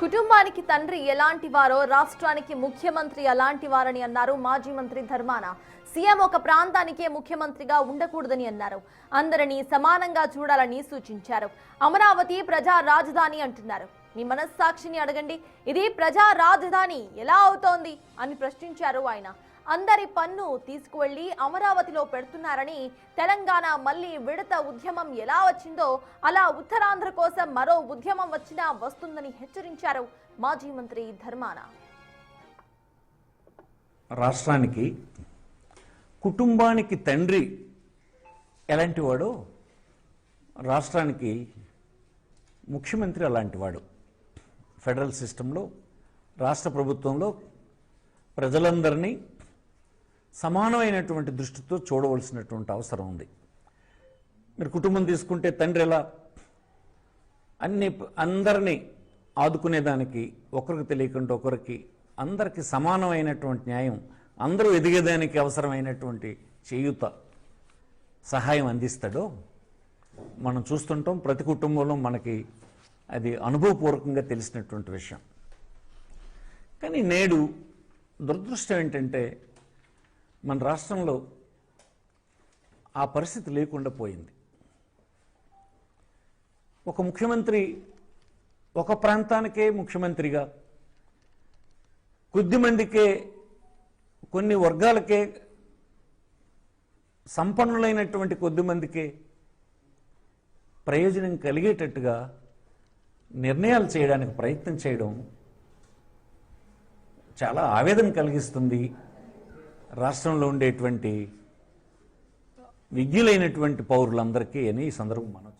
కుటుంబానికి తండ్రి ఎలాంటి వారో రాష్ట్రానికి ముఖ్యమంత్రి అలాంటి వారని అన్నారు మాజీ మంత్రి ధర్మాన. సీఎం ఒక ప్రాంతానికే ముఖ్యమంత్రిగా ఉండకూడదని అన్నారు. అందరినీ సమానంగా చూడాలని సూచించారు. అమరావతి ప్రజా రాజధాని అంటున్నారు. మీ మనస్సాక్షిని అడగండి, ఇది ప్రజా రాజధాని ఎలా అవుతోంది అని ప్రశ్నించారు ఆయన. అందరి పన్ను తీసుకువెళ్లి అమరావతిలో పెడుతున్నారని, తెలంగాణ మళ్లీ విడత ఉద్యమం ఎలా వచ్చిందో అలా ఉత్తరాంధ్ర కోసం మరో ఉద్యమం వచ్చినా వస్తుందని హెచ్చరించారు మాజీ మంత్రి ధర్మాన. రాష్ట్రానికి కుటుంబానికి తండ్రి ఎలాంటి వాడో రాష్ట్రానికి ముఖ్యమంత్రి అలాంటి వాడు. ఫెడరల్ సిస్టంలో రాష్ట్ర ప్రభుత్వంలో ప్రజలందరినీ సమానమైనటువంటి దృష్టితో చూడవలసినటువంటి అవసరం ఉంది. మీరు కుటుంబం తీసుకుంటే తండ్రి ఎలా అందరినీ ఆదుకునేదానికి, ఒకరికి తెలియకుండా ఒకరికి అందరికీ సమానమైనటువంటి న్యాయం, అందరూ ఎదిగేదానికి అవసరమైనటువంటి చేయూత సహాయం అందిస్తాడో మనం చూస్తుంటాం. ప్రతి కుటుంబంలో మనకి అది అనుభవపూర్వకంగా తెలిసినటువంటి విషయం. కానీ నేడు దురదృష్టం ఏంటంటే మన రాష్ట్రంలో ఆ పరిస్థితి లేకుండా పోయింది. ఒక ముఖ్యమంత్రి ఒక ప్రాంతానికే ముఖ్యమంత్రిగా, కొద్దిమందికే, కొన్ని వర్గాలకే, సంపన్నులైనటువంటి కొద్దిమందికే ప్రయోజనం కలిగేటట్టుగా నిర్ణయాలు చేయడానికి ప్రయత్నం చేయడం చాలా ఆవేదన కలిగిస్తుంది. రాష్ట్రంలో ఉండేటువంటి విజ్ఞులైనటువంటి పౌరులందరికీ అని ఈ సందర్భం మనం